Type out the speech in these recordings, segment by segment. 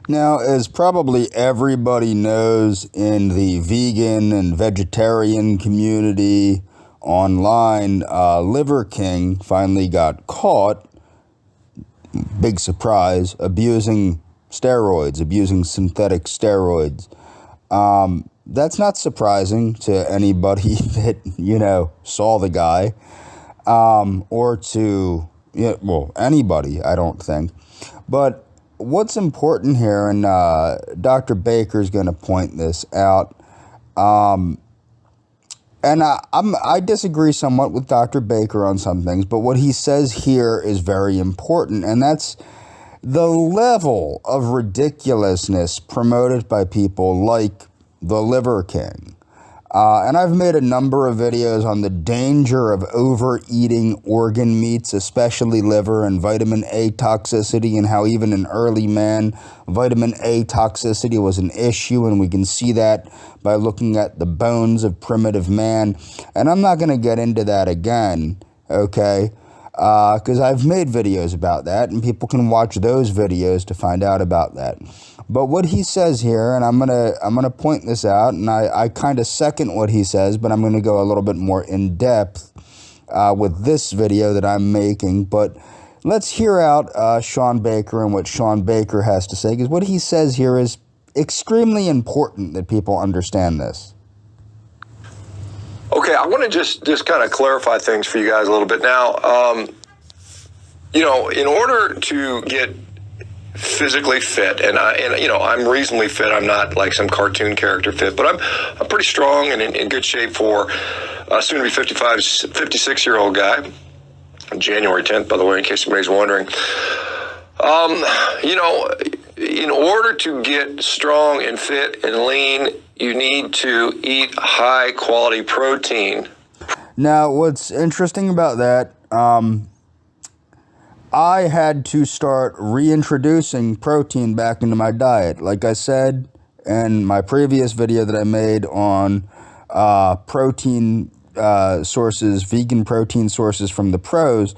Now, as probably everybody knows in the vegan and vegetarian community online, Liver King finally got caught, big surprise, abusing steroids, abusing synthetic steroids. That's not surprising to anybody that, saw the guy, or to, anybody, I don't think. But what's important here, and Dr. Baker is going to point this out, and I disagree somewhat with Dr. Baker on some things, but what he says here is very important, and that's the level of ridiculousness promoted by people like the Liver King. And I've made a number of videos on the danger of overeating organ meats, especially liver, and vitamin A toxicity, and how even in early man, vitamin A toxicity was an issue, and we can see that by looking at the bones of primitive man. And I'm not going to get into that again, okay? Because I've made videos about that, and people can watch those videos to find out about that. But what he says here, and I'm gonna point this out, and I kind of second what he says, but I'm gonna go a little bit more in depth with this video that I'm making. But let's hear out Sean Baker and what Sean Baker has to say, because what he says here is extremely important that people understand this. Okay, I want to just kind of clarify things for you guys a little bit now. In order to get physically fit, and I'm reasonably fit. I'm not like some cartoon character fit, but I'm pretty strong and in good shape for soon to be 56-year-old guy. January 10th, by the way, in case anybody's wondering. In order to get strong and fit and lean, you need to eat high quality protein. Now, what's interesting about that, I had to start reintroducing protein back into my diet. Like I said in my previous video that I made on protein sources, vegan protein sources from the pros,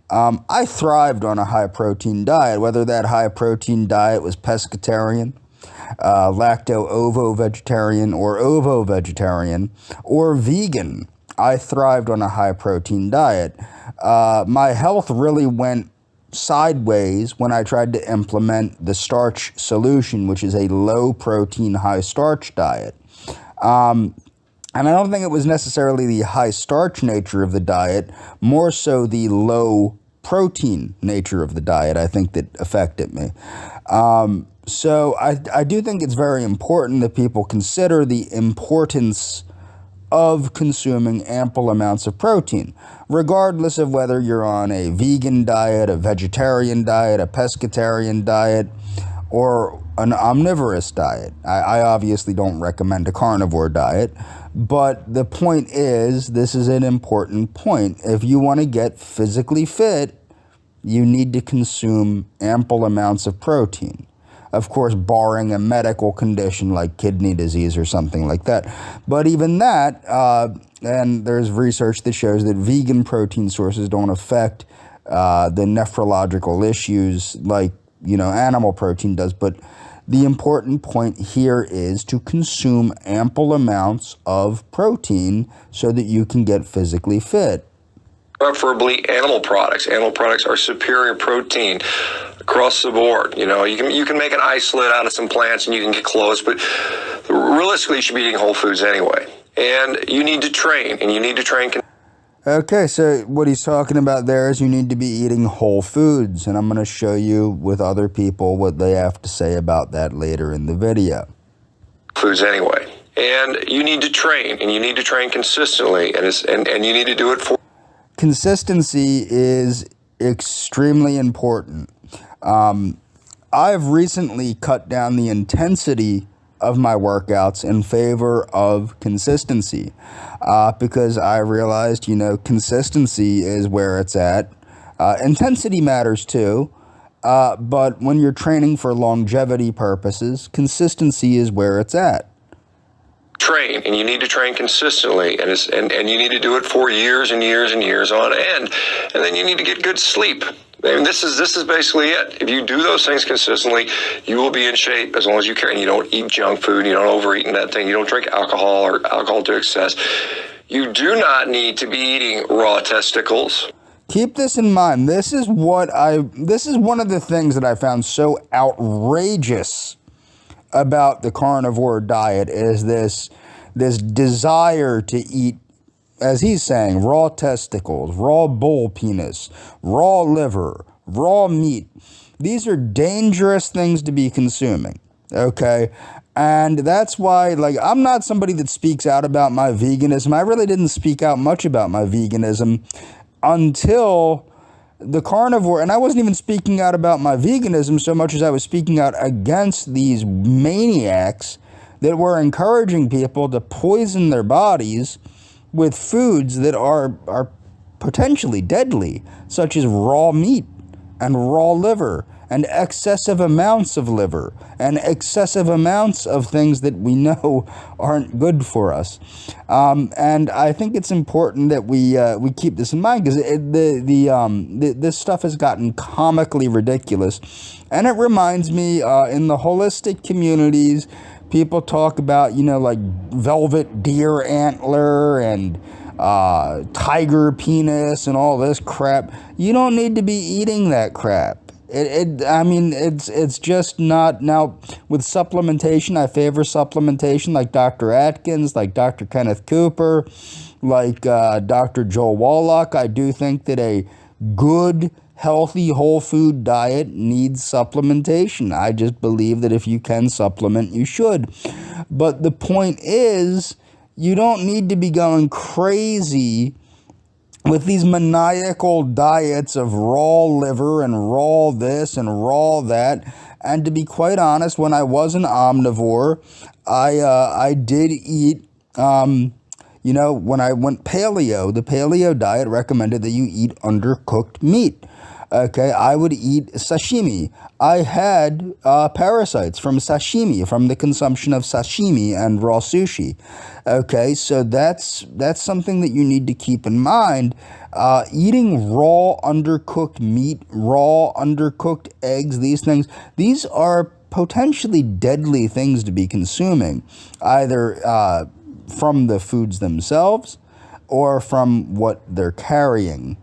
I thrived on a high-protein diet, whether that high-protein diet was pescatarian, lacto-ovo-vegetarian, or ovo-vegetarian, or vegan. I thrived on a high-protein diet. My health really went sideways when I tried to implement the starch solution, which is a low-protein, high-starch diet. And I don't think it was necessarily the high-starch nature of the diet, more so the low-protein nature of the diet, I think, that affected me. So I do think it's very important that people consider the importance of consuming ample amounts of protein, regardless of whether you're on a vegan diet, a vegetarian diet, a pescatarian diet, or an omnivorous diet. I obviously don't recommend a carnivore diet, but the point is, this is an important point. If you want to get physically fit, you need to consume ample amounts of protein. Of course, barring a medical condition like kidney disease or something like that. But even that, and there's research that shows that vegan protein sources don't affect the nephrological issues like, animal protein does. But the important point here is to consume ample amounts of protein so that you can get physically fit. Preferably animal products. Animal products are superior protein across the board. You can make an isolate out of some plants and you can get close, but realistically you should be eating whole foods anyway. And you need to train, and you need to train. Okay, so what he's talking about there is you need to be eating whole foods, and I'm going to show you with other people what they have to say about that later in the video. Foods anyway. And you need to train, and you need to train consistently, and you need to do it for... Consistency is extremely important. I've recently cut down the intensity of my workouts in favor of consistency because I realized, consistency is where it's at. Intensity matters too, but when you're training for longevity purposes, consistency is where it's at. Train, and you need to train consistently, and you need to do it for years and years and years on end, and then you need to get good sleep. And this is basically it. If you do those things consistently, you will be in shape as long as you can. You don't eat junk food. You don't overeat in that thing. You don't drink alcohol or alcohol to excess. You do not need to be eating raw testicles. Keep this in mind. This is one of the things that I found so outrageous about the carnivore diet is this desire to eat, as he's saying, raw testicles, raw bull penis, raw liver, raw meat. These are dangerous things to be consuming, okay? And that's why, like, I'm not somebody that speaks out about my veganism. I really didn't speak out much about my veganism until the carnivore, and I wasn't even speaking out about my veganism so much as I was speaking out against these maniacs that were encouraging people to poison their bodies with foods that are potentially deadly, such as raw meat and raw liver and excessive amounts of liver and excessive amounts of things that we know aren't good for us. And I think it's important that we keep this in mind, because this stuff has gotten comically ridiculous. And it reminds me, in the holistic communities, people talk about, like velvet deer antler and tiger penis and all this crap. You don't need to be eating that crap. It's just not. Now, with supplementation, I favor supplementation like Dr. Atkins, like Dr. Kenneth Cooper, like Dr. Joel Wallach. I do think that a good, healthy, whole food diet needs supplementation. I just believe that if you can supplement, you should. But the point is, you don't need to be going crazy with these maniacal diets of raw liver and raw this and raw that. And to be quite honest, when I was an omnivore, I did eat, when I went paleo, the paleo diet recommended that you eat undercooked meat. Okay, I would eat sashimi. I had parasites from sashimi, from the consumption of sashimi and raw sushi. Okay, so that's something that you need to keep in mind. Eating raw undercooked meat, raw undercooked eggs, these are potentially deadly things to be consuming, either from the foods themselves or from what they're carrying.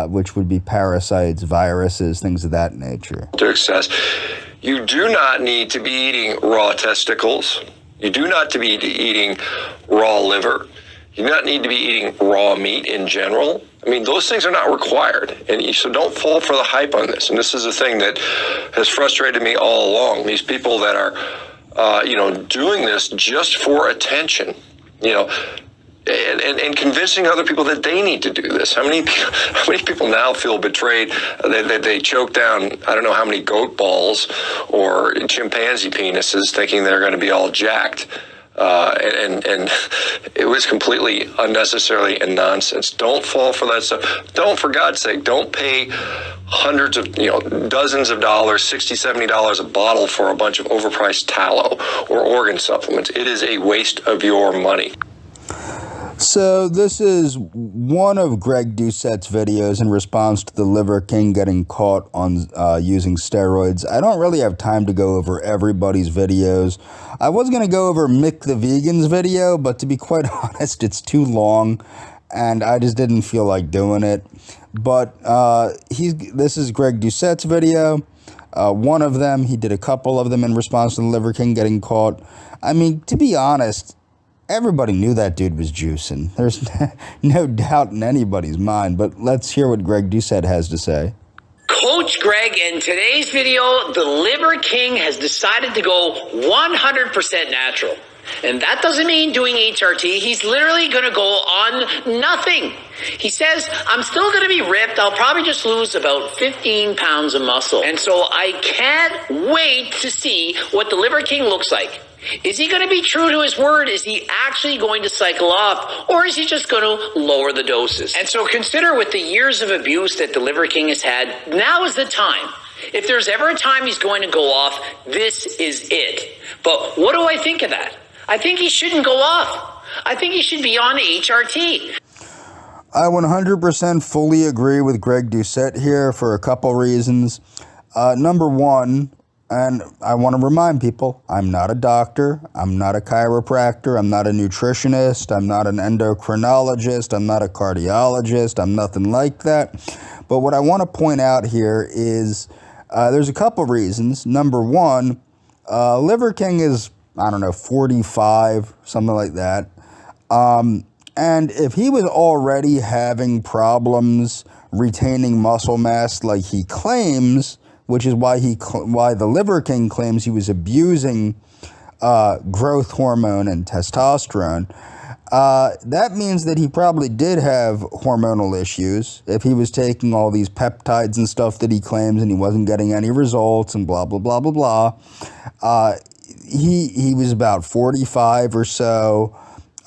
Which would be parasites, viruses, things of that nature. To excess. You do not need to be eating raw testicles. You do not to be eating raw liver. You do not need to be eating raw meat in general. I mean, those things are not required. So don't fall for the hype on this. And this is a thing that has frustrated me all along. These people that are, doing this just for attention, and convincing other people that they need to do this. How many people now feel betrayed? They choke down, I don't know how many goat balls or chimpanzee penises, thinking they're going to be all jacked. And it was completely unnecessary and nonsense. Don't fall for that stuff. Don't, for God's sake, don't pay hundreds of, dozens of dollars, $60, $70 a bottle for a bunch of overpriced tallow or organ supplements. It is a waste of your money. So this is one of Greg Doucette's videos in response to the Liver King getting caught on using steroids. I don't really have time to go over everybody's videos. I was going to go over Mick the Vegan's video, but to be quite honest, it's too long, and I just didn't feel like doing it. But this is Greg Doucette's video. One of them, he did a couple of them in response to the Liver King getting caught. I mean, to be honest, everybody knew that dude was juicing. There's no doubt in anybody's mind, but let's hear what Greg Doucette has to say. Coach Greg, in today's video, the Liver King has decided to go 100% natural. And that doesn't mean doing HRT. He's literally going to go on nothing. He says, I'm still going to be ripped. I'll probably just lose about 15 pounds of muscle. And so I can't wait to see what the Liver King looks like. Is he going to be true to his word? Is he actually going to cycle off? Or is he just going to lower the doses? And so consider, with the years of abuse that the Liver King has had, now is the time. If there's ever a time he's going to go off, this is it. But what do I think of that? I think he shouldn't go off. I think he should be on HRT. I 100% fully agree with Greg Doucette here for a couple reasons. Number one, and I want to remind people, I'm not a doctor, I'm not a chiropractor, I'm not a nutritionist, I'm not an endocrinologist, I'm not a cardiologist, I'm nothing like that. But what I want to point out here is there's a couple reasons. Number one, Liver King is, 45, something like that. And if he was already having problems retaining muscle mass like he claims, which is why the Liver King claims he was abusing growth hormone and testosterone, that means that he probably did have hormonal issues if he was taking all these peptides and stuff that he claims and he wasn't getting any results and blah, blah, blah, blah, blah. He was about 45 or so.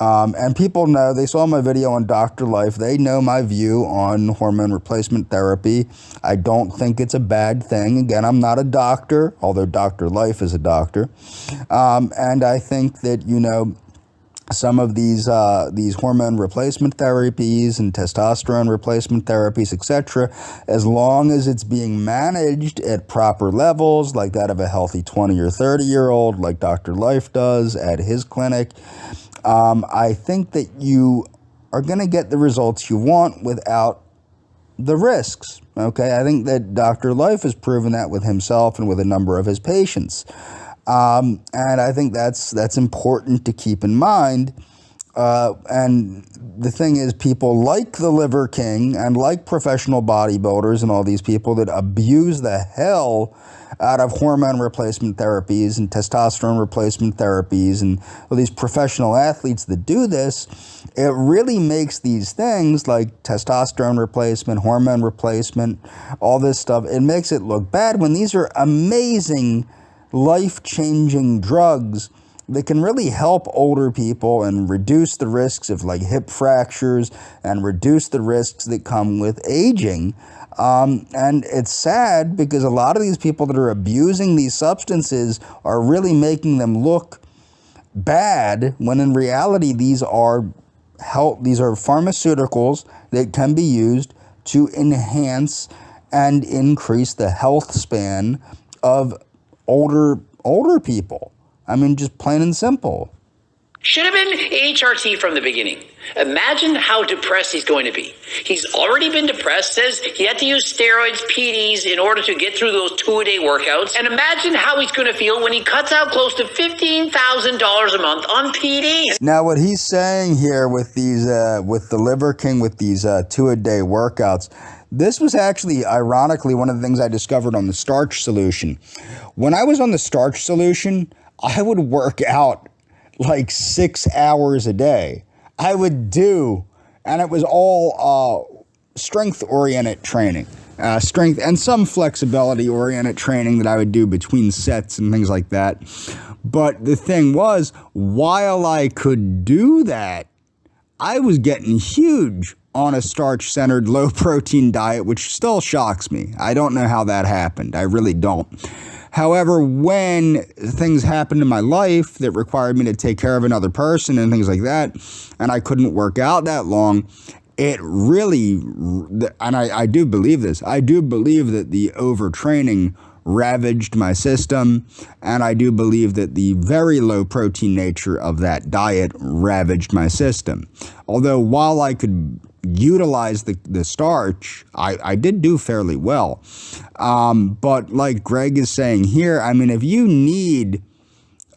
And people know, they saw my video on Dr. Life, they know my view on hormone replacement therapy. I don't think it's a bad thing. Again, I'm not a doctor, although Dr. Life is a doctor. And I think that, some of these hormone replacement therapies and testosterone replacement therapies, etc., as long as it's being managed at proper levels, like that of a healthy 20 or 30-year-old, like Dr. Life does at his clinic, I think that you are going to get the results you want without the risks. Okay, I think that Dr. Life has proven that with himself and with a number of his patients. And I think that's important to keep in mind. And the thing is, people like the Liver King and like professional bodybuilders and all these people that abuse the hell out of hormone replacement therapies and testosterone replacement therapies and all these professional athletes that do this, it really makes these things like testosterone replacement, hormone replacement, all this stuff, it makes it look bad when these are amazing, life-changing drugs that can really help older people and reduce the risks of like hip fractures and reduce the risks that come with aging. And it's sad because a lot of these people that are abusing these substances are really making them look bad when in reality these are pharmaceuticals that can be used to enhance and increase the health span of older people. I mean, just plain and simple. Should have been HRT from the beginning. Imagine how depressed he's going to be. He's already been depressed, says he had to use steroids, PDs, in order to get through those 2-a-day workouts. And imagine how he's going to feel when he cuts out close to $15,000 a month on PD. Now, what he's saying here with these, with the Liver King, with these 2-a-day workouts, this was actually, ironically, one of the things I discovered on the starch solution. When I was on the starch solution, I would work out like 6 hours a day. I would do, and it was all strength-oriented training, strength and some flexibility-oriented training that I would do between sets and things like that. But the thing was, while I could do that, I was getting huge on a starch-centered, low-protein diet, which still shocks me. I don't know how that happened. I really don't. However, when things happened in my life that required me to take care of another person and things like that, and I couldn't work out that long, it really, and I do believe this, I do believe that the overtraining ravaged my system, and I do believe that the very low protein nature of that diet ravaged my system. Although while I could utilize the starch, I did do fairly well. But like Greg is saying here, I mean, if you need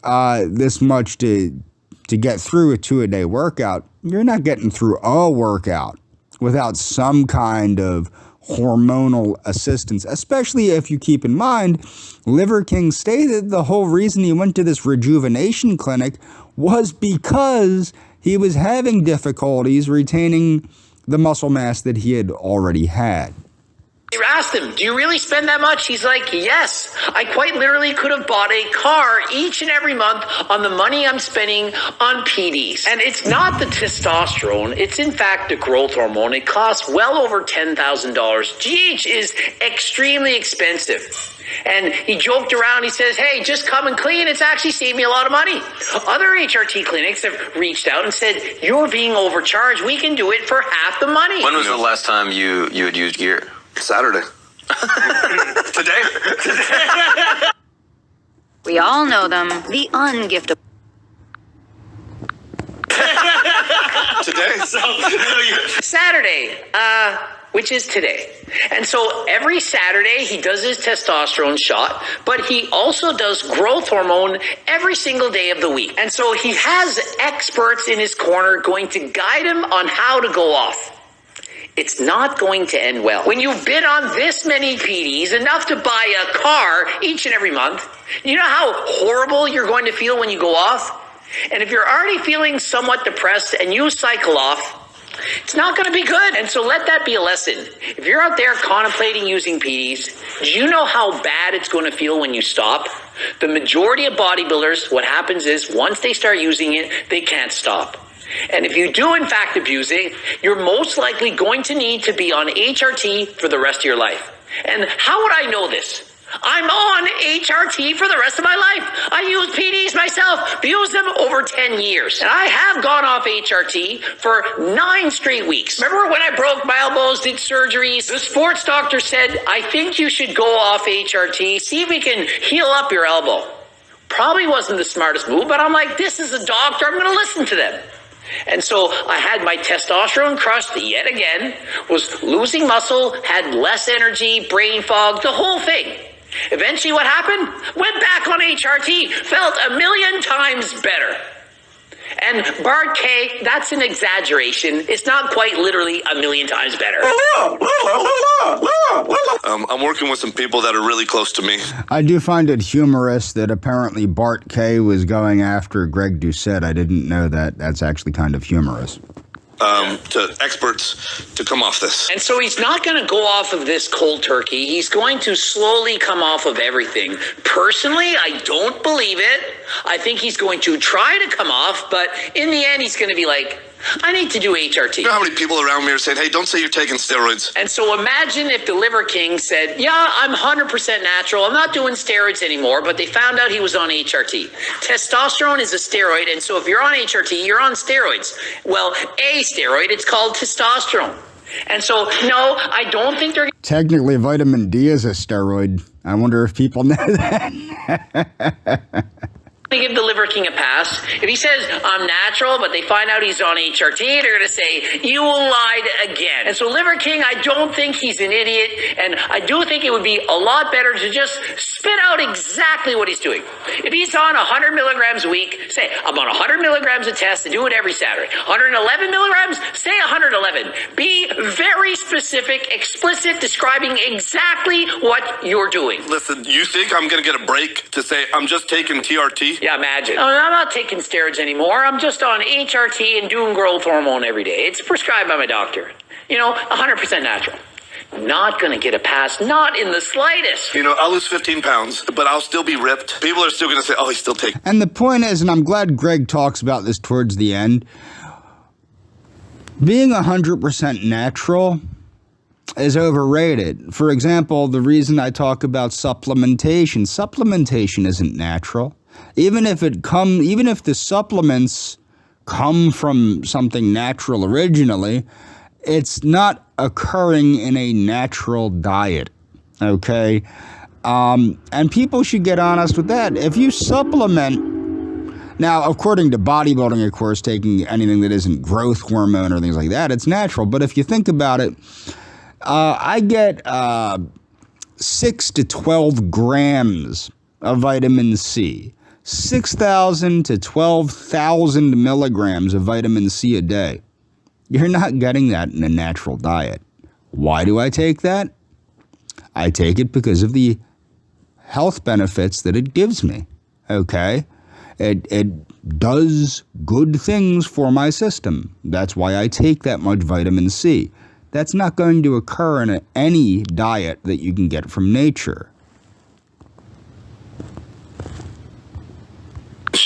this much to get through a 2-a-day workout, you're not getting through a workout without some kind of hormonal assistance, especially if you keep in mind, Liver King stated the whole reason he went to this rejuvenation clinic was because he was having difficulties retaining the muscle mass that he had already had. I asked him, do you really spend that much? He's like, yes. I quite literally could have bought a car each and every month on the money I'm spending on PDs. And it's not the testosterone. It's in fact the growth hormone. It costs well over $10,000. GH is extremely expensive. And he joked around. He says, hey, just come and clean. It's actually saved me a lot of money. Other HRT clinics have reached out and said, you're being overcharged. We can do it for half the money. When was the last time you had used gear? Saturday. Today? We all know them, the ungiftable. Today? Saturday, which is today. And so every Saturday he does his testosterone shot, but he also does growth hormone every single day of the week. And so he has experts in his corner going to guide him on how to go off. It's not going to end well. When you've been on this many PDs, enough to buy a car each and every month, you know how horrible you're going to feel when you go off? And if you're already feeling somewhat depressed and you cycle off, it's not going to be good. And so let that be a lesson. If you're out there contemplating using PDs, do you know how bad it's going to feel when you stop? The majority of bodybuilders, what happens is once they start using it, they can't stop. And if you do in fact abuse it, you're most likely going to need to be on HRT for the rest of your life. And how would I know this? I'm on HRT for the rest of my life. I use PDs myself, used them over 10 years. And I have gone off HRT for 9 straight weeks. Remember when I broke my elbows, did surgeries? The sports doctor said, I think you should go off HRT, see if we can heal up your elbow. Probably wasn't the smartest move, but I'm like, this is a doctor, I'm going to listen to them. And so I had my testosterone crushed yet again, was losing muscle, had less energy, brain fog, the whole thing. Eventually what happened? Went back on HRT, felt 1,000,000 times better. And Bart K, that's an exaggeration. It's not quite literally 1,000,000 times better. I'm working with some people that are really close to me. I do find it humorous that apparently Bart K was going after Greg Doucette. I didn't know that. That's actually kind of humorous. To experts to come off this. And so he's not going to go off of this cold turkey. He's going to slowly come off of everything. Personally, I don't believe it. I think he's going to try to come off, but in the end, he's going to be like, I need to do HRT. You know how many people around me are saying, hey, don't say you're taking steroids. And so imagine if the Liver King said, yeah, I'm 100% natural. I'm not doing steroids anymore, but they found out he was on HRT. Testosterone is a steroid, and so if you're on HRT, you're on steroids. Well, a steroid, it's called testosterone. And so, no, I don't think they're... Technically, vitamin D is a steroid. I wonder if people know that. to give the Liver King a pass. If he says, I'm natural, but they find out he's on HRT, they're going to say, you lied again. And so Liver King, I don't think he's an idiot, and I do think it would be a lot better to just spit out exactly what he's doing. If he's on 100 milligrams a week, say, I'm on 100 milligrams a test and do it every Saturday. 111 milligrams, say 111. Be very specific, explicit, describing exactly what you're doing. Listen, you think I'm going to get a break to say I'm just taking TRT? Yeah, imagine. I'm not taking steroids anymore. I'm just on HRT and doing growth hormone every day. It's prescribed by my doctor. 100% natural. Not going to get a pass, not in the slightest. I'll lose 15 pounds, but I'll still be ripped. People are still going to say, oh, he's still taking. And the point is, and I'm glad Greg talks about this towards the end, being 100% natural is overrated. For example, the reason I talk about supplementation isn't natural. Even if the supplements come from something natural originally, it's not occurring in a natural diet, okay? And people should get honest with that. If you supplement, now, according to bodybuilding, of course, taking anything that isn't growth hormone or things like that, it's natural. But if you think about it, I get 6 to 12 grams of vitamin C. 6,000 to 12,000 milligrams of vitamin C a day. You're not getting that in a natural diet. Why do I take that? I take it because of the health benefits that it gives me, okay? It does good things for my system. That's why I take that much vitamin C. That's not going to occur in any diet that you can get from nature.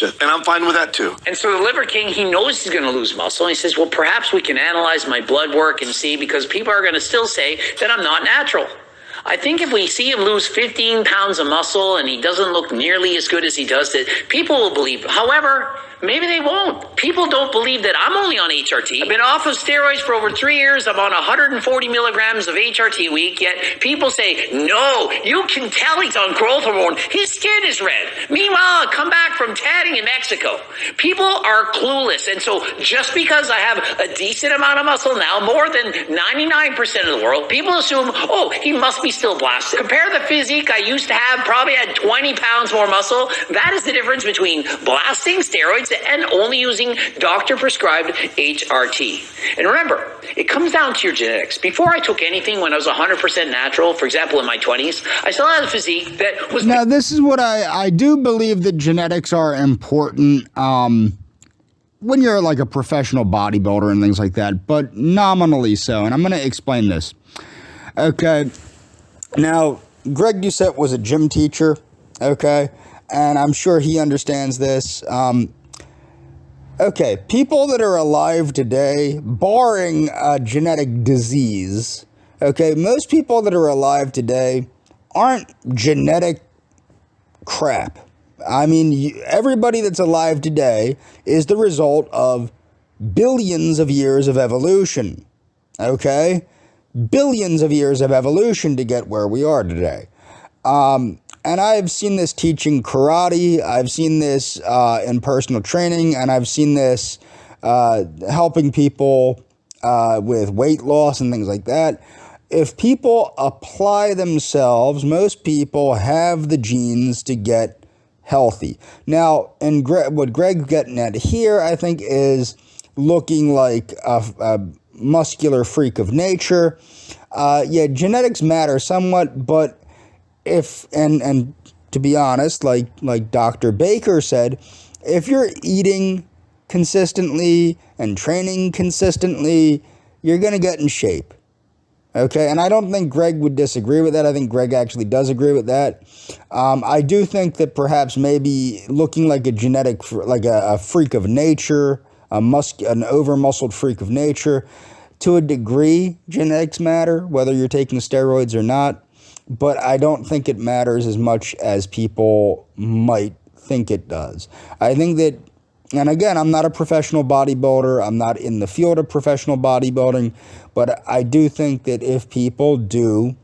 And I'm fine with that too. And so the Liver King, he knows he's going to lose muscle. And he says, well, perhaps we can analyze my blood work and see, because people are going to still say that I'm not natural. I think if we see him lose 15 pounds of muscle and he doesn't look nearly as good as he does, that people will believe. However, maybe they won't. People don't believe that I'm only on HRT. I've been off of steroids for over 3 years. I'm on 140 milligrams of HRT a week, yet people say, no, you can tell he's on growth hormone. His skin is red. Meanwhile, I come back from tanning in Mexico. People are clueless. And so just because I have a decent amount of muscle now, more than 99% of the world, people assume, oh, he must be still blasted. Compare the physique I used to have, probably had 20 pounds more muscle. That is the difference between blasting steroids and only using doctor-prescribed HRT. And remember, it comes down to your genetics. Before I took anything, when I was 100% natural, for example, in my 20s, I still had a physique that was... Now, this is what I do believe that genetics are important when you're like a professional bodybuilder and things like that, but nominally so. And I'm going to explain this. Okay. Now, Greg Doucette was a gym teacher, okay? And I'm sure he understands this. Okay, people that are alive today, barring a genetic disease, okay, most people that are alive today aren't genetic crap. I mean, everybody that's alive today is the result of billions of years of evolution, okay? Billions of years of evolution to get where we are today. And I've seen this teaching karate, I've seen this in personal training, and I've seen this helping people with weight loss and things like that. If people apply themselves, most people have the genes to get healthy. Now, and what Greg's getting at here, I think, is looking like a muscular freak of nature. Yeah, genetics matter somewhat, but if, and to be honest, like Dr. Baker said, if you're eating consistently and training consistently, you're going to get in shape. Okay, and I don't think Greg would disagree with that. I think Greg actually does agree with that. I do think that perhaps maybe looking like a genetic, like a freak of nature, an over-muscled freak of nature, to a degree, genetics matter, whether you're taking steroids or not. But I don't think it matters as much as people might think it does. I think that, and again, I'm not a professional bodybuilder. I'm not in the field of professional bodybuilding. But I do think that if people do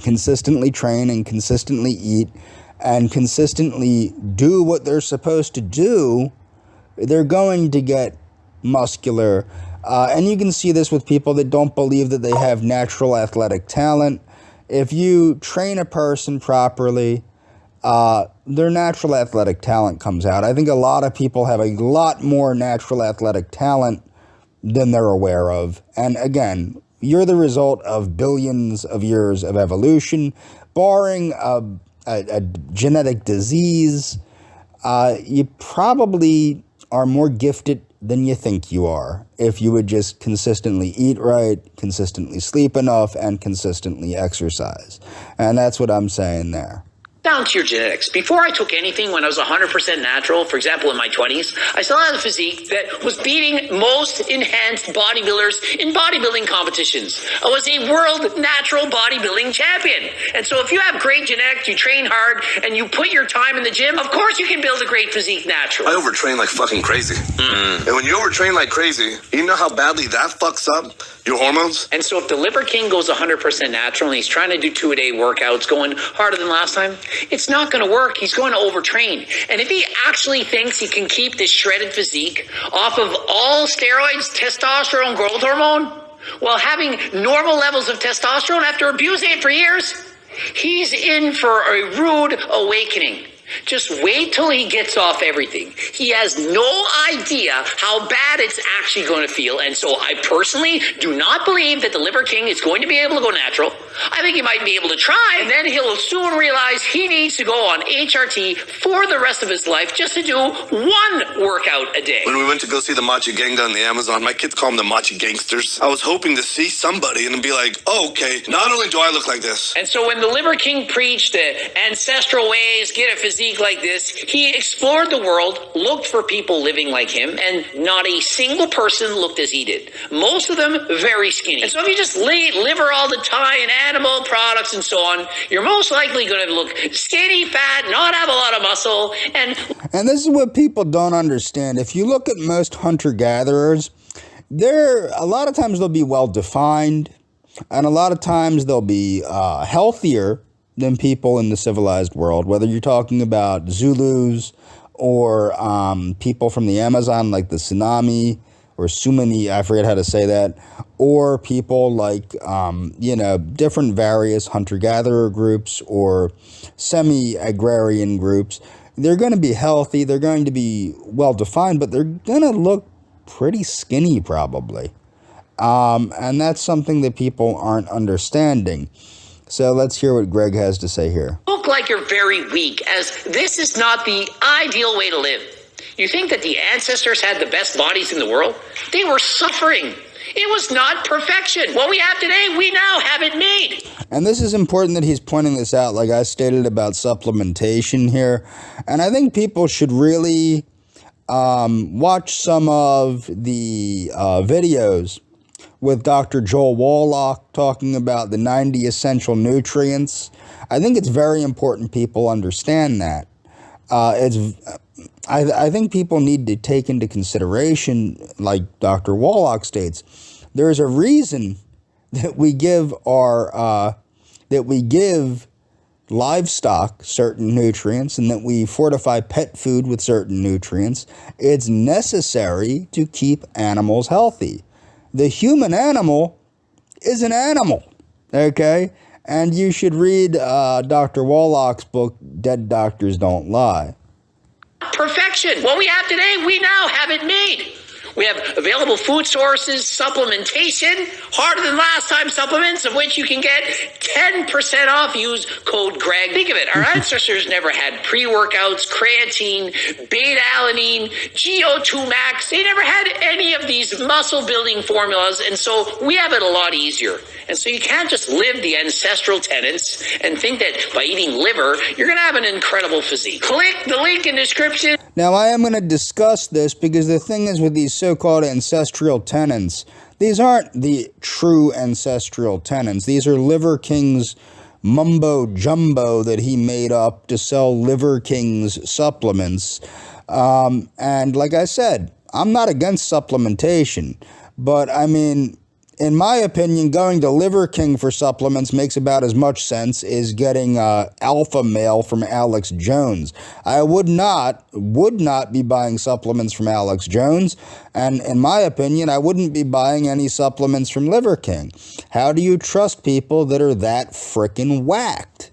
consistently train and consistently eat and consistently do what they're supposed to do, they're going to get muscular. And you can see this with people that don't believe that they have natural athletic talent. If you train a person properly, their natural athletic talent comes out. I think a lot of people have a lot more natural athletic talent than they're aware of. And again, you're the result of billions of years of evolution. Barring a genetic disease, you probably are more gifted than you think you are if you would just consistently eat right, consistently sleep enough, and consistently exercise. And that's what I'm saying there. Down to your genetics. Before I took anything, when I was 100% natural, for example, in my 20s, I still had a physique that was beating most enhanced bodybuilders in bodybuilding competitions. I was a world natural bodybuilding champion. And so if you have great genetics, you train hard, and you put your time in the gym, of course you can build a great physique naturally. I overtrain like fucking crazy. Mm-hmm. And when you overtrain like crazy, you know how badly that fucks up your hormones? And so if the Liver King goes 100% natural and he's trying to do 2-a-day workouts, going harder than last time, it's not going to work. He's going to overtrain. And if he actually thinks he can keep this shredded physique off of all steroids, testosterone, growth hormone, while having normal levels of testosterone after abusing it for years, he's in for a rude awakening. Just wait till he gets off everything. He has no idea how bad it's actually going to feel. And so I personally do not believe that the Liver King is going to be able to go natural. I think he might be able to try, and then he'll soon realize he needs to go on HRT for the rest of his life just to do one workout a day. When we went to go see the Machi Gang down in the Amazon, my kids call them the Machi Gangsters. I was hoping to see somebody and be like, oh, okay, not only do I look like this. And so when the Liver King preached the ancestral ways, get a physique like this, he explored the world, looked for people living like him, and not a single person looked as he did. Most of them very skinny. And so if you just eat liver all the time and animal products and so on, you're most likely going to look skinny, fat, not have a lot of muscle. And this is what people don't understand. If you look at most hunter-gatherers, a lot of times they'll be well-defined, and a lot of times they'll be healthier than people in the civilized world, whether you're talking about Zulus or people from the Amazon like the Tsunami or Sumani, I forget how to say that, or people like, different various hunter-gatherer groups or semi-agrarian groups. They're going to be healthy, they're going to be well-defined, but they're going to look pretty skinny probably. And that's something that people aren't understanding. So let's hear what Greg has to say here. Look like you're very weak, as this is not the ideal way to live. You think that the ancestors had the best bodies in the world? They were suffering. It was not perfection. What we have today, we now have it made. And this is important that he's pointing this out, like I stated about supplementation here. And I think people should really watch some of the videos with Dr. Joel Wallach talking about the 90 essential nutrients. I think it's very important people understand that. I think people need to take into consideration, like Dr. Wallach states, there is a reason that we give livestock certain nutrients and that we fortify pet food with certain nutrients. It's necessary to keep animals healthy. The human animal is an animal, okay? And you should read Dr. Wallach's book, Dead Doctors Don't Lie. Perfection. What we have today, we now have it made. We have available food sources, supplementation, harder than last time supplements, of which you can get 10% off. Use code Greg. Think of it. Our ancestors never had pre-workouts, creatine, beta-alanine, GO2 max. They never had any of these muscle-building formulas, and so we have it a lot easier. And so you can't just live the ancestral tenets and think that by eating liver, you're going to have an incredible physique. Click the link in the description. Now, I am going to discuss this because the thing is with these so-called ancestral tenets, these aren't the true ancestral tenets. These are Liver King's mumbo-jumbo that he made up to sell Liver King's supplements. And like I said, I'm not against supplementation, but I mean, in my opinion, going to Liver King for supplements makes about as much sense as getting Alpha Male from Alex Jones. I would not be buying supplements from Alex Jones, and in my opinion, I wouldn't be buying any supplements from Liver King. How do you trust people that are that frickin' whacked?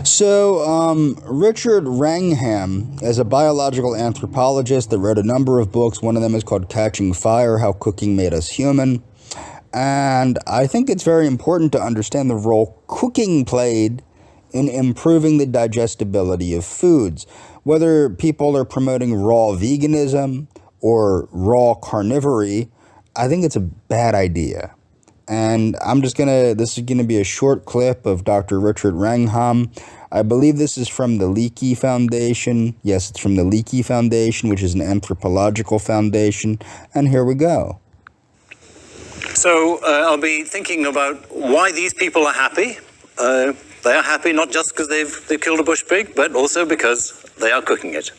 So, Richard Wrangham is a biological anthropologist that wrote a number of books. One of them is called Catching Fire, How Cooking Made Us Human. And I think it's very important to understand the role cooking played in improving the digestibility of foods. Whether people are promoting raw veganism or raw carnivory, I think it's a bad idea. And this is going to be a short clip of Dr. Richard Wrangham. I believe this is from the Leakey Foundation. Yes, it's from the Leakey Foundation, which is an anthropological foundation. And here we go. So I'll be thinking about why these people are happy. They are happy not just because they've killed a bush pig, but also because they are cooking it.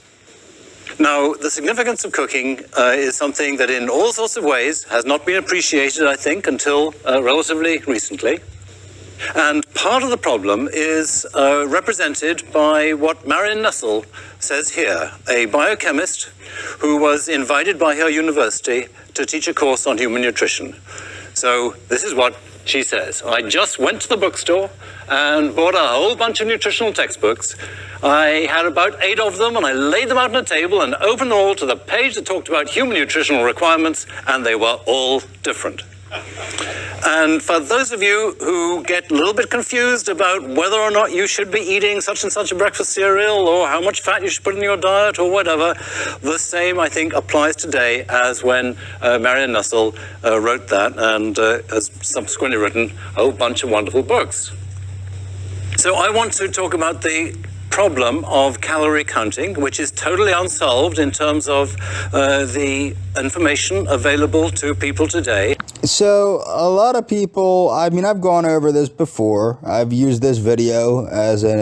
Now, the significance of cooking is something that in all sorts of ways has not been appreciated, I think, until relatively recently. And part of the problem is represented by what Marion Nussel says here, a biochemist who was invited by her university to teach a course on human nutrition. So this is what she says. I just went to the bookstore and bought a whole bunch of nutritional textbooks. I had about 8 of them, and I laid them out on a table and opened them all to the page that talked about human nutritional requirements, and they were all different. And for those of you who get a little bit confused about whether or not you should be eating such and such a breakfast cereal or how much fat you should put in your diet or whatever, the same, I think, applies today as when Marion Nussel wrote that and has subsequently written a whole bunch of wonderful books. So I want to talk about the problem of calorie counting, which is totally unsolved in terms of the information available to people today. So a lot of people, I mean, I've gone over this before. I've used this video as an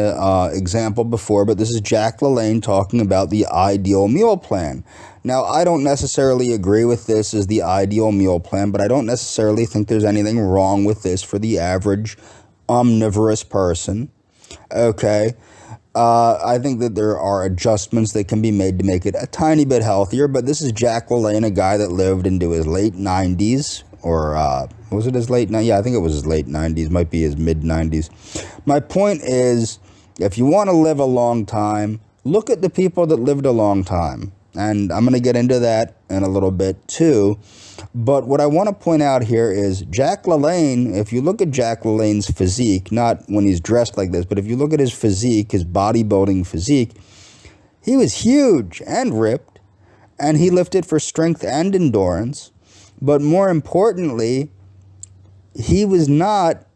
example before, but this is Jack LaLanne talking about the ideal meal plan. Now, I don't necessarily agree with this as the ideal meal plan, but I don't necessarily think there's anything wrong with this for the average omnivorous person. Okay. I think that there are adjustments that can be made to make it a tiny bit healthier, but this is Jack LaLanne, a guy that lived into his late 90s, or was it his late 90s? Yeah, I think it was his late 90s, might be his mid 90s. My point is, if you want to live a long time, look at the people that lived a long time. And I'm going to get into that in a little bit too. But what I want to point out here is Jack LaLanne, if you look at Jack LaLanne's physique, not when he's dressed like this, but if you look at his physique, his bodybuilding physique, he was huge and ripped, and he lifted for strength and endurance. But more importantly, he was not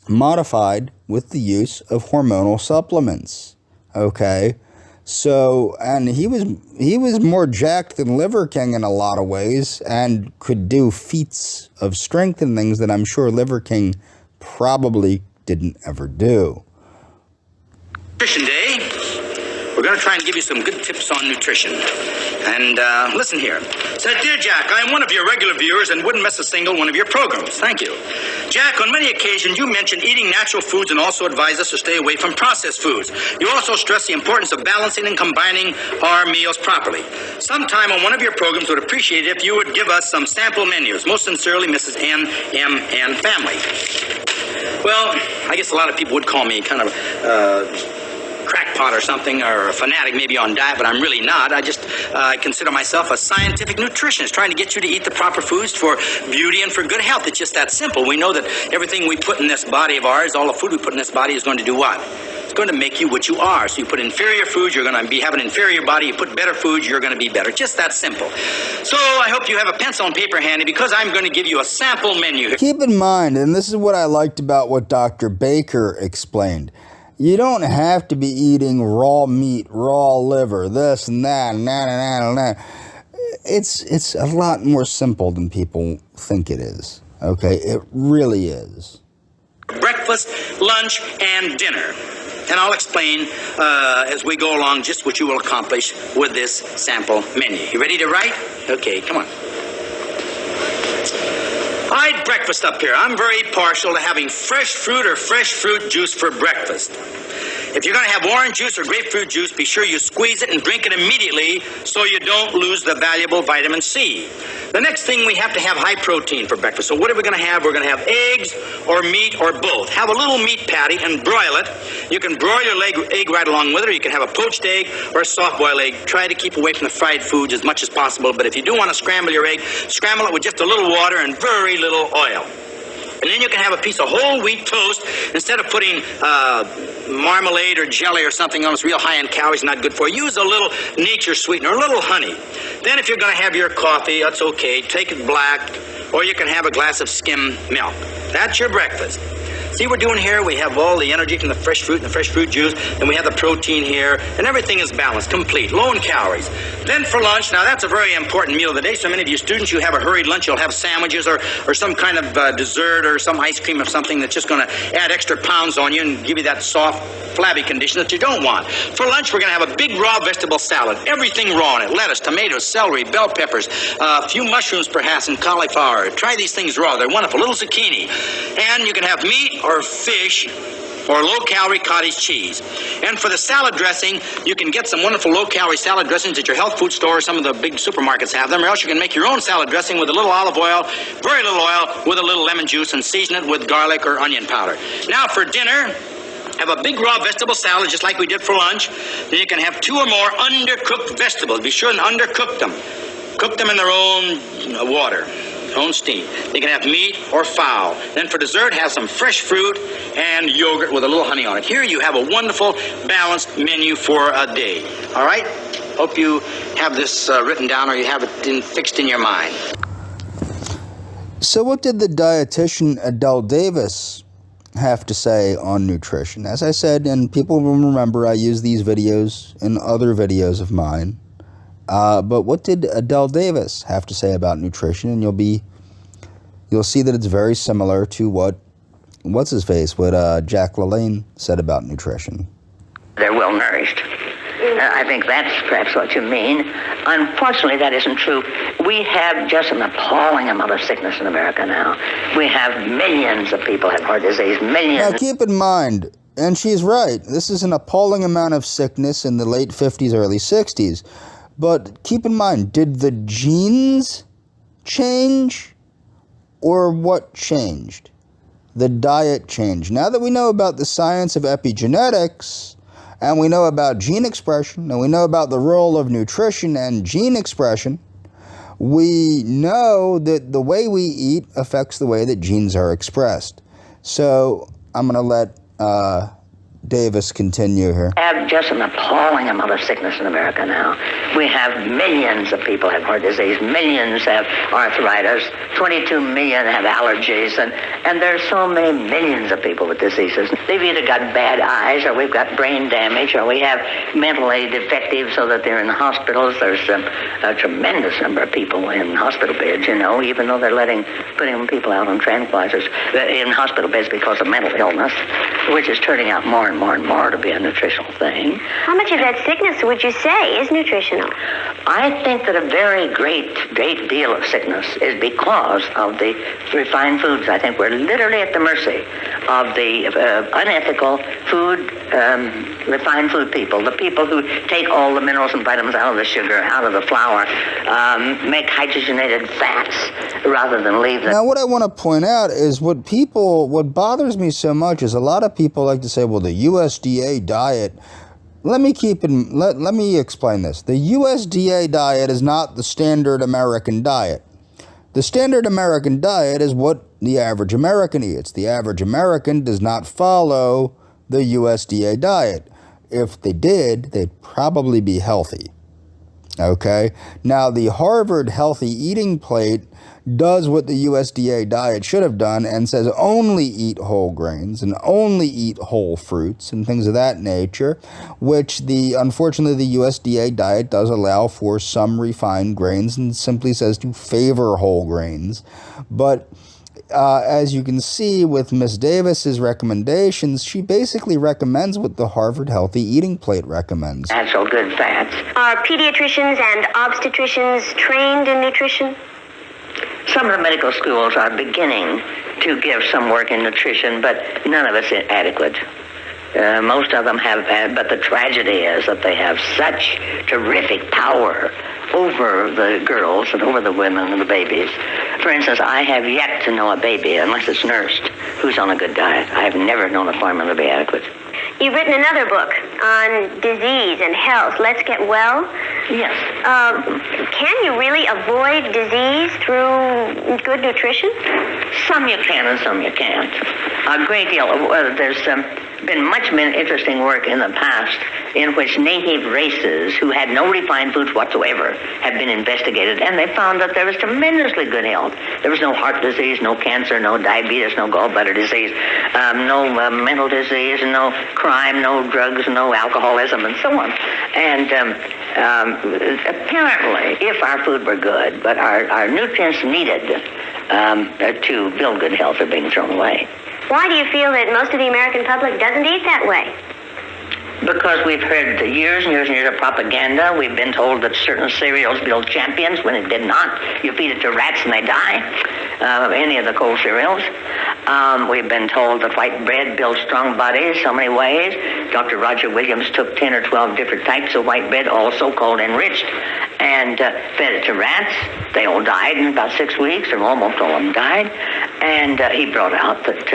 modified with the use of hormonal supplements. Okay? So, and he was more jacked than Liver King in a lot of ways and could do feats of strength and things that I'm sure Liver King probably didn't ever do. Nutrition Day. We're going to try and give you some good tips on nutrition. And listen here. Said, Dear Jack, I am one of your regular viewers and wouldn't miss a single one of your programs. Thank you. Jack, on many occasions you mention eating natural foods and also advise us to stay away from processed foods. You also stress the importance of balancing and combining our meals properly. Sometime on one of your programs would appreciate it if you would give us some sample menus. Most sincerely, Mrs. N. M. N. Family. Well, I guess a lot of people would call me kind of crackpot or something, or a fanatic maybe on diet, but I'm really not. I consider myself a scientific nutritionist, trying to get you to eat the proper foods for beauty and for good health. It's just that simple. We know that everything we put in this body of ours, all the food we put in this body is going to do what? It's going to make you what you are. So you put inferior food, you're going to have an inferior body. You put better food, you're going to be better. Just that simple. So I hope you have a pencil and paper handy, because I'm going to give you a sample menu. Keep in mind, and this is what I liked about what Dr. Baker explained, you don't have to be eating raw meat, raw liver, this and that, and that, and that, and that. It's a lot more simple than people think it is. Okay? It really is. Breakfast, lunch, and dinner. And I'll explain as we go along just what you will accomplish with this sample menu. You ready to write? Okay, come on. I had breakfast up here. I'm very partial to having fresh fruit or fresh fruit juice for breakfast. If you're going to have orange juice or grapefruit juice, be sure you squeeze it and drink it immediately so you don't lose the valuable vitamin C. The next thing, we have to have high protein for breakfast. So what are we going to have? We're going to have eggs or meat or both. Have a little meat patty and broil it. You can broil your egg right along with it, or you can have a poached egg or a soft-boiled egg. Try to keep away from the fried foods as much as possible, but if you do want to scramble your egg, scramble it with just a little water and very little oil. And then you can have a piece of whole wheat toast. Instead of putting marmalade or jelly or something on, it's real high in calories, not good for you. Use a little nature sweetener, a little honey. Then if you're going to have your coffee, that's okay. Take it black, or you can have a glass of skim milk. That's your breakfast. See what we're doing here? We have all the energy from the fresh fruit and the fresh fruit juice, and we have the protein here, and everything is balanced, complete, low in calories. Then for lunch, now that's a very important meal of the day. So many of you students, you have a hurried lunch, you'll have sandwiches or some kind of dessert or some ice cream or something that's just going to add extra pounds on you and give you that soft, flabby condition that you don't want. For lunch, we're going to have a big raw vegetable salad, everything raw in it, lettuce, tomatoes, celery, bell peppers, a few mushrooms perhaps, and cauliflower. Try these things raw. They're wonderful. Little zucchini. And you can have meat or fish or low-calorie cottage cheese. And for the salad dressing, you can get some wonderful low-calorie salad dressings at your health food store. Some of the big supermarkets have them, or else you can make your own salad dressing with a little olive oil, very little oil, with a little lemon juice, and season it with garlic or onion powder. Now for dinner, have a big raw vegetable salad just like we did for lunch. Then you can have 2 or more undercooked vegetables. Be sure and undercook them. Cook them in their own water. their own steam. They can have meat or fowl. Then for dessert, have some fresh fruit and yogurt with a little honey on it. Here you have a wonderful, balanced menu for a day. All right? Hope you have this written down or you have it fixed in your mind. So what did the dietitian Adele Davis have to say on nutrition? As I said, and people will remember, I use these videos in other videos of mine. But what did Adele Davis have to say about nutrition? And you'll see that it's very similar to what Jack LaLanne said about nutrition. They're well nourished. I think that's perhaps what you mean. Unfortunately, that isn't true. We have just an appalling amount of sickness in America now. We have millions of people have heart disease, millions. Now keep in mind, and she's right, this is an appalling amount of sickness in the late 50s, early 60s. But keep in mind, did the genes change or what changed? The diet changed. Now that we know about the science of epigenetics, and we know about gene expression, and we know about the role of nutrition and gene expression, we know that the way we eat affects the way that genes are expressed. So I'm going to let Davis continue here. We have just an appalling amount of sickness in America now. We have millions of people have heart disease, millions have arthritis, 22 million have allergies, and there's so many millions of people with diseases. They've either got bad eyes, or we've got brain damage, or we have mentally defective so that they're in the hospitals. There's a tremendous number of people in hospital beds, you know, even though they're putting people out on tranquilizers in hospital beds because of mental illness, which is turning out more and more to be a nutritional thing. How much of that sickness would you say is nutritional? I think that a very great deal of sickness is because of the refined foods. I think we're literally at the mercy of the unethical food, refined food people, the people who take all the minerals and vitamins out of the sugar, out of the flour, make hydrogenated fats rather than leave them. Now, what I want to point out is what bothers me so much is a lot of people like to say, well, the USDA diet. Let me explain this. The USDA diet is not the standard American diet. The standard American diet is what the average American eats. The average American does not follow the USDA diet. If they did, they'd probably be healthy. Okay? Now, the Harvard Healthy Eating Plate does what the USDA diet should have done and says only eat whole grains and only eat whole fruits and things of that nature, which unfortunately the USDA diet does allow for some refined grains and simply says to favor whole grains. But as you can see with Ms. Davis's recommendations, she basically recommends what the Harvard Healthy Eating Plate recommends. Natural good fats. Are pediatricians and obstetricians trained in nutrition? Some of the medical schools are beginning to give some work in nutrition, but none of it's adequate. Most of them have, but the tragedy is that they have such terrific power over the girls and over the women and the babies. For instance, I have yet to know a baby, unless it's nursed, who's on a good diet. I have never known a formula to be adequate. You've written another book on disease and health, Let's Get Well. Yes. Can you really avoid disease through good nutrition? Some you can and some you can't. A great deal. There's been much interesting work in the past in which native races who had no refined foods whatsoever have been investigated, and they found that there was tremendously good health. There was no heart disease, no cancer, no diabetes, no gallbladder disease, no mental disease, no crime, no drugs, no alcoholism, and so on. And apparently, if our food were good, but our nutrients needed to build good health are being thrown away. Why do you feel that most of the American public doesn't eat that way? Because we've heard years and years and years of propaganda. We've been told that certain cereals build champions when it did not. You feed it to rats and they die, any of the cold cereals. We've been told that white bread builds strong bodies so many ways. Dr. Roger Williams took 10 or 12 different types of white bread, all so-called enriched, and fed it to rats. They all died in about 6 weeks, or almost all of them died. And he brought out that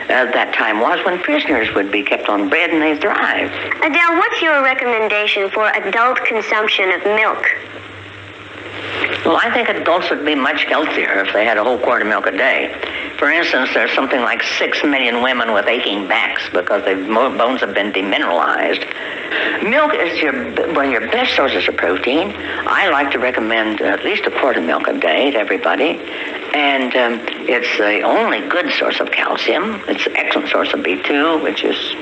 that time was when prisoners would be kept on bread and they thrived. Adele, what's your recommendation for adult consumption of milk? Well, I think adults would be much healthier if they had a whole quart of milk a day. For instance, there's something like 6 million women with aching backs because their bones have been demineralized. Milk is your best sources of protein. I like to recommend at least a quart of milk a day to everybody. And it's the only good source of calcium. It's an excellent source of B2, which is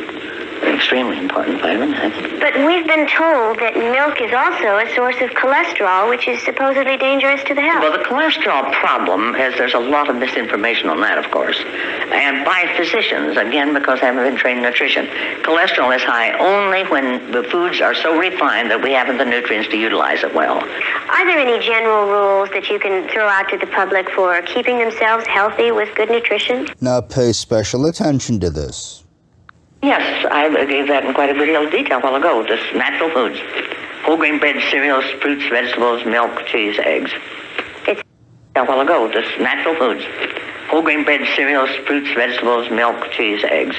an extremely important vitamin, I think. But we've been told that milk is also a source of cholesterol, which is supposedly dangerous to the health. Well, the cholesterol problem is there's a lot of misinformation on that, of course. And by physicians, again, because I haven't been trained in nutrition. Cholesterol is high only when the foods are so refined that we haven't the nutrients to utilize it well. Are there any general rules that you can throw out to the public for keeping themselves healthy with good nutrition? Now pay special attention to this. Yes, I gave that in quite a good deal of detail a while ago. This natural foods. Whole grain bread, cereals, fruits, vegetables, milk, cheese, eggs. It's a while ago. This natural foods. Whole grain bread, cereals, fruits, vegetables, milk, cheese, eggs.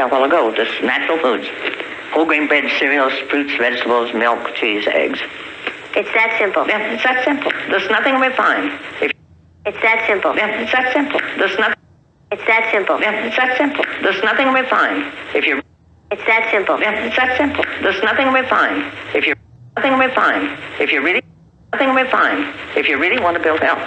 A while ago. This natural foods. Whole grain bread, cereals, fruits, vegetables, milk, cheese, eggs. It's that simple. Yeah, it's that simple. There's nothing refined. It's that simple. Yeah, it's that simple. There's nothing. It's that simple. Yeah, it's that simple. There's nothing refined. It's that simple. Yeah, it's that simple. There's nothing refined. If you really want to build health.